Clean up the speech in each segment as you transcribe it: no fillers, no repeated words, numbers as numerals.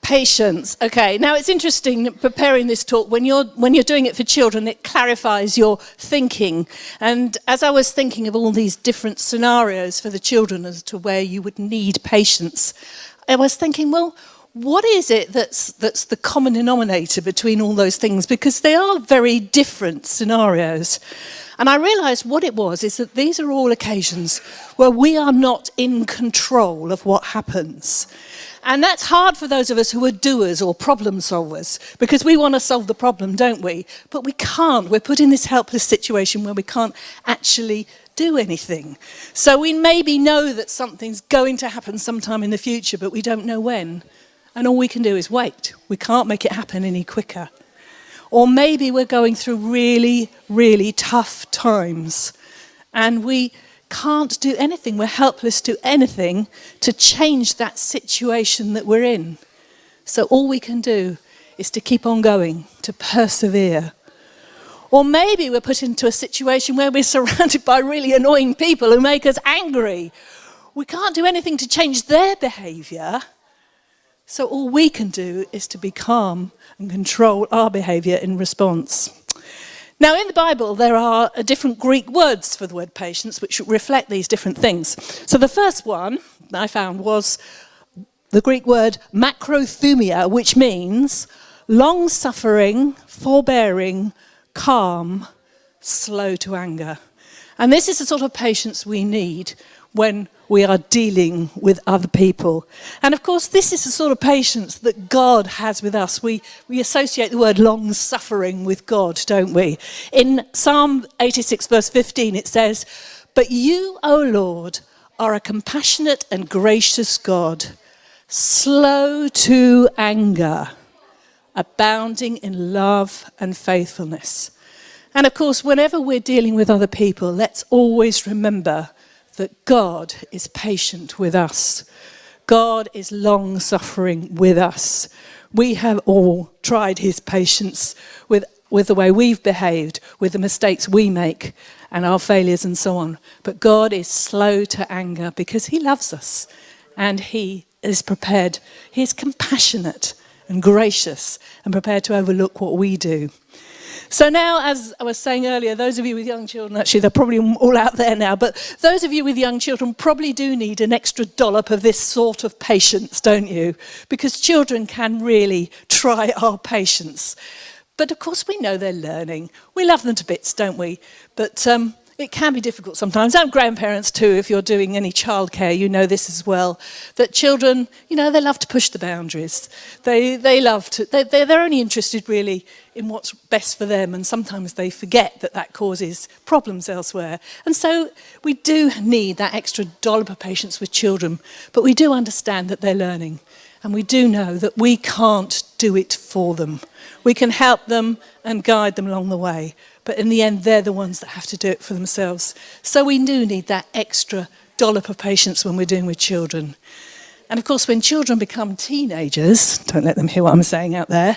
Patience. Okay, now it's interesting preparing this talk. When you're doing it for children, it clarifies your thinking. And as I was thinking of all these different scenarios for the children as to where you would need patience, I was thinking, well, what is it that's the common denominator between all those things? Because they are very different scenarios. And I realised what it was is that these are all occasions where we are not in control of what happens. And that's hard for those of us who are doers or problem solvers, because we want to solve the problem, don't we? But we can't. We're put in this helpless situation where we can't actually do anything. So we maybe know that something's going to happen sometime in the future, but we don't know when. And all we can do is wait. We can't make it happen any quicker. Or maybe we're going through really, really tough times and we can't do anything. We're helpless to anything to change that situation that we're in. So all we can do is to keep on going, to persevere. Or maybe we're put into a situation where we're surrounded by really annoying people who make us angry. We can't do anything to change their behaviour. So all we can do is to be calm and control our behaviour in response. Now, in the Bible, there are different Greek words for the word patience, which reflect these different things. So the first one I found was the Greek word makrothumia, which means long-suffering, forbearing, calm, slow to anger. And this is the sort of patience we need when we are dealing with other people. And of course, this is the sort of patience that God has with us. We associate the word long-suffering with God, don't we? In Psalm 86, verse 15, it says, "But you, O Lord, are a compassionate and gracious God, slow to anger, abounding in love and faithfulness." And of course, whenever we're dealing with other people, let's always remember that God is patient with us. God is long-suffering with us. We have all tried his patience with the way we've behaved, with the mistakes we make and our failures and so on. But God is slow to anger because he loves us and he is prepared. He is compassionate and gracious and prepared to overlook what we do. So now, as I was saying earlier, those of you with young children, actually they're probably all out there now, but those of you with young children probably do need an extra dollop of this sort of patience, don't you? Because children can really try our patience. But of course we know they're learning. We love them to bits, don't we? But it can be difficult sometimes. And grandparents too, if you're doing any childcare, you know this as well. That children, you know, they love to push the boundaries. They love to, they're only interested really in what's best for them, and sometimes they forget that causes problems elsewhere. And so we do need that extra dollop of patience with children, but we do understand that they're learning. And we do know that we can't do it for them. We can help them and guide them along the way. But in the end, they're the ones that have to do it for themselves. So we do need that extra dollop of patience when we're dealing with children. And of course, when children become teenagers, don't let them hear what I'm saying out there,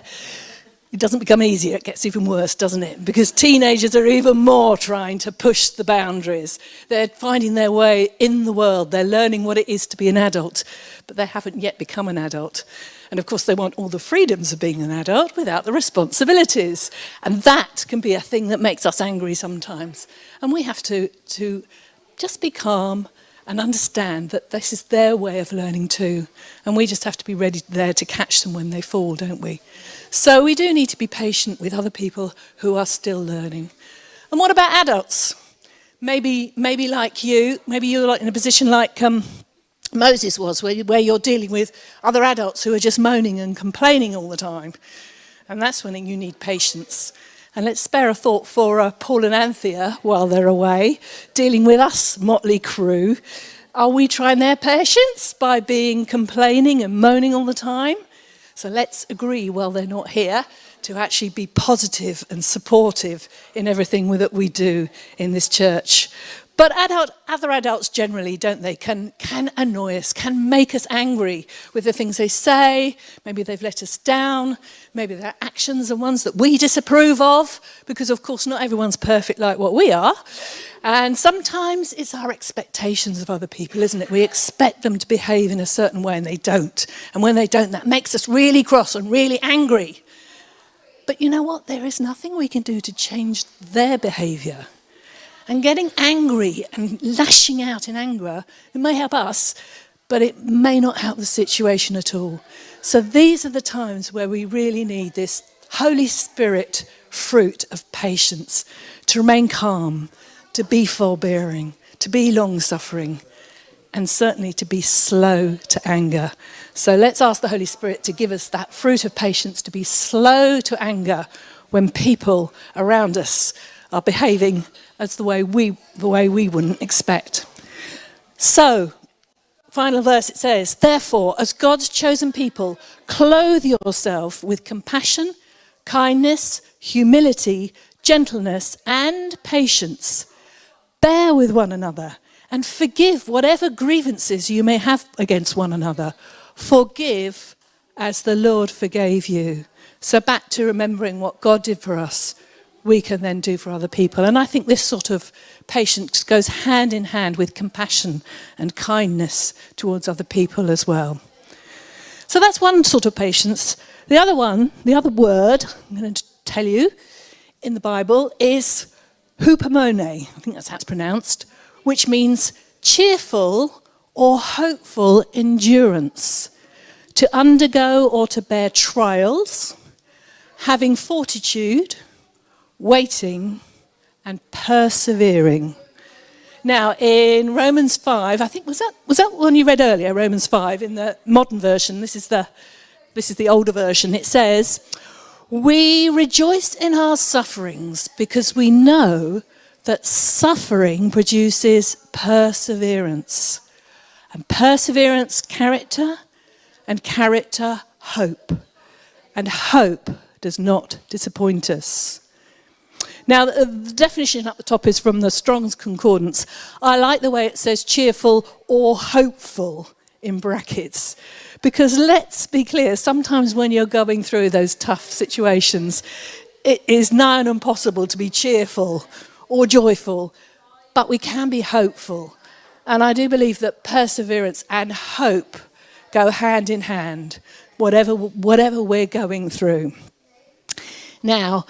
it doesn't become easier, it gets even worse, doesn't it? Because teenagers are even more trying to push the boundaries. They're finding their way in the world. They're learning what it is to be an adult, but they haven't yet become an adult. And of course, they want all the freedoms of being an adult without the responsibilities. And that can be a thing that makes us angry sometimes. And we have to just be calm and understand that this is their way of learning too. And we just have to be ready there to catch them when they fall, don't we? So we do need to be patient with other people who are still learning. And what about adults? Maybe like you, maybe you're like in a position like Moses was, where you're dealing with other adults who are just moaning and complaining all the time. And that's when you need patience. And let's spare a thought for Paul and Anthea while they're away, dealing with us, motley crew. Are we trying their patience by being complaining and moaning all the time? So let's agree while they're not here to actually be positive and supportive in everything that we do in this church. But other adults generally, don't they, can annoy us, can make us angry with the things they say. Maybe they've let us down. Maybe their actions are ones that we disapprove of, because, of course, not everyone's perfect like what we are. And sometimes it's our expectations of other people, isn't it? We expect them to behave in a certain way and they don't. And when they don't, that makes us really cross and really angry. But you know what? There is nothing we can do to change their behaviour. And getting angry and lashing out in anger, it may help us, but it may not help the situation at all. So these are the times where we really need this Holy Spirit fruit of patience, to remain calm, to be forbearing, to be long-suffering, and certainly to be slow to anger. So let's ask the Holy Spirit to give us that fruit of patience, to be slow to anger when people around us are behaving as the way we wouldn't expect. So, final verse, it says, therefore, as God's chosen people, clothe yourself with compassion, kindness, humility, gentleness, and patience. Bear with one another and forgive whatever grievances you may have against one another. Forgive as the Lord forgave you. So back to remembering what God did for us, we can then do for other people. And I think this sort of patience goes hand in hand with compassion and kindness towards other people as well. So that's one sort of patience. The other one, the other word I'm going to tell you in the Bible is hupomone. I think that's how it's pronounced, which means cheerful or hopeful endurance. To undergo or to bear trials, having fortitude, waiting, and persevering. Now, in Romans 5, I think, was that one you read earlier, Romans 5, in the modern version? This is the older version. It says, we rejoice in our sufferings because we know that suffering produces perseverance. And perseverance, character, and character, hope. And hope does not disappoint us. Now, the definition up the top is from the Strong's Concordance. I like the way it says cheerful or hopeful in brackets. Because let's be clear, sometimes when you're going through those tough situations, it is nigh on impossible to be cheerful or joyful, but we can be hopeful. And I do believe that perseverance and hope go hand in hand, whatever we're going through. Now,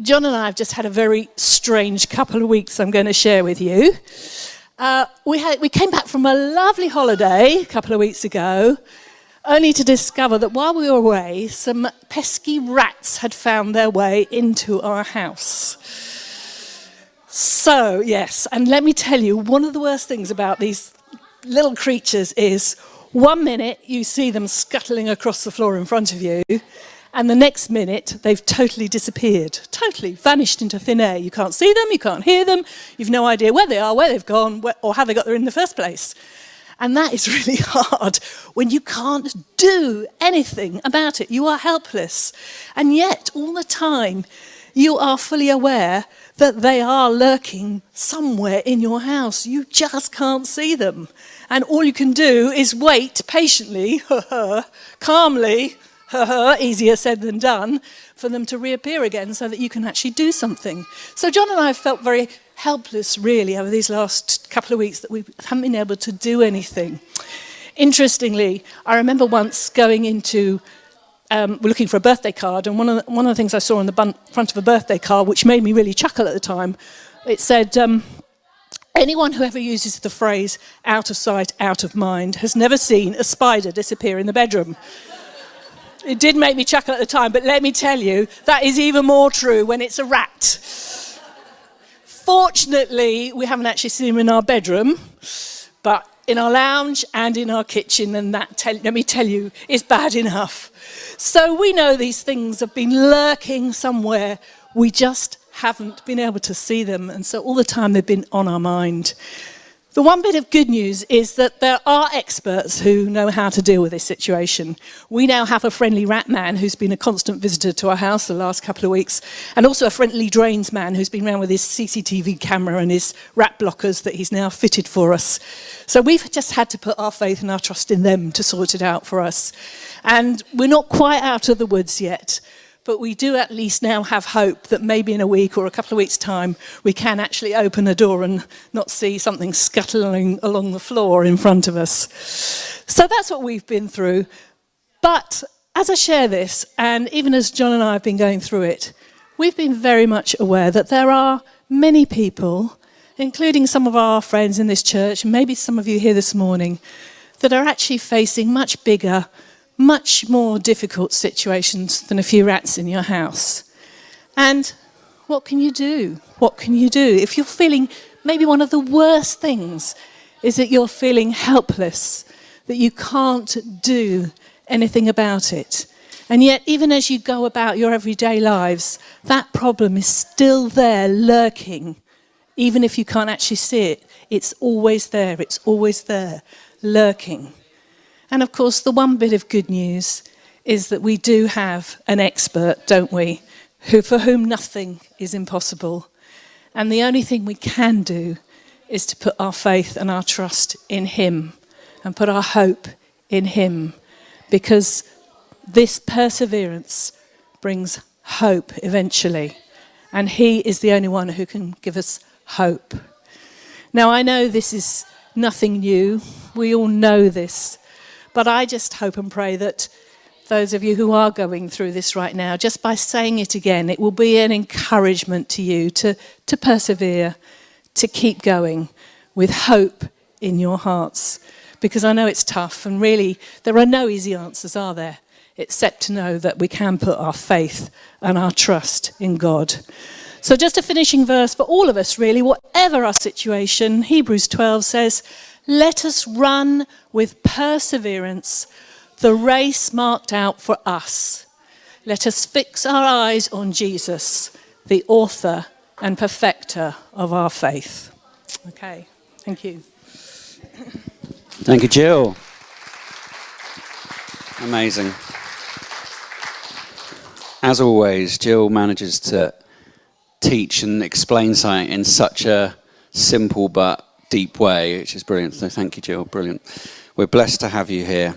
John and I have just had a very strange couple of weeks I'm going to share with you. We came back from a lovely holiday a couple of weeks ago, only to discover that while we were away, some pesky rats had found their way into our house. So, yes, and let me tell you, one of the worst things about these little creatures is 1 minute you see them scuttling across the floor in front of you, and the next minute, they've totally disappeared, totally vanished into thin air. You can't see them, you can't hear them, you've no idea where they are, where they've gone, or how they got there in the first place. And that is really hard when you can't do anything about it. You are helpless. And yet, all the time, you are fully aware that they are lurking somewhere in your house. You just can't see them. And all you can do is wait patiently, calmly, easier said than done, for them to reappear again so that you can actually do something. So John and I have felt very helpless, really, over these last couple of weeks that we haven't been able to do anything. Interestingly, I remember once going into, looking for a birthday card, and one of the things I saw on the front of a birthday card, which made me really chuckle at the time, it said, anyone who ever uses the phrase, out of sight, out of mind, has never seen a spider disappear in the bedroom. It did make me chuckle at the time, but let me tell you, that is even more true when it's a rat. Fortunately, we haven't actually seen them in our bedroom, but in our lounge and in our kitchen, and let me tell you, is bad enough. So we know these things have been lurking somewhere. We just haven't been able to see them, and so all the time they've been on our mind. The one bit of good news is that there are experts who know how to deal with this situation. We now have a friendly rat man who's been a constant visitor to our house the last couple of weeks, and also a friendly drains man who's been around with his CCTV camera and his rat blockers that he's now fitted for us. So we've just had to put our faith and our trust in them to sort it out for us. And we're not quite out of the woods yet, but we do at least now have hope that maybe in a week or a couple of weeks' time we can actually open a door and not see something scuttling along the floor in front of us. So that's what we've been through. But as I share this, and even as John and I have been going through it, we've been very much aware that there are many people, including some of our friends in this church, and maybe some of you here this morning, that are actually facing much bigger, much more difficult situations than a few rats in your house. And what can you do? What can you do? If you're feeling, maybe one of the worst things is that you're feeling helpless, that you can't do anything about it. And yet, even as you go about your everyday lives, that problem is still there, lurking. Even if you can't actually see it, it's always there, lurking. And of course, the one bit of good news is that we do have an expert, don't we, for whom nothing is impossible. And the only thing we can do is to put our faith and our trust in him and put our hope in him, because this perseverance brings hope eventually. And he is the only one who can give us hope. Now, I know this is nothing new. We all know this. But I just hope and pray that those of you who are going through this right now, just by saying it again, it will be an encouragement to you to persevere, to keep going with hope in your hearts. Because I know it's tough, and really there are no easy answers, are there? Except to know that we can put our faith and our trust in God. So just a finishing verse for all of us, really, whatever our situation. Hebrews 12 says, "Let us run with perseverance the race marked out for us. Let us fix our eyes on Jesus, the author and perfecter of our faith." Okay, thank you. Thank you, Jill. Amazing. As always, Jill manages to teach and explain something in such a simple but deep way, which is brilliant. So thank you, Jill. Brilliant. We're blessed to have you here.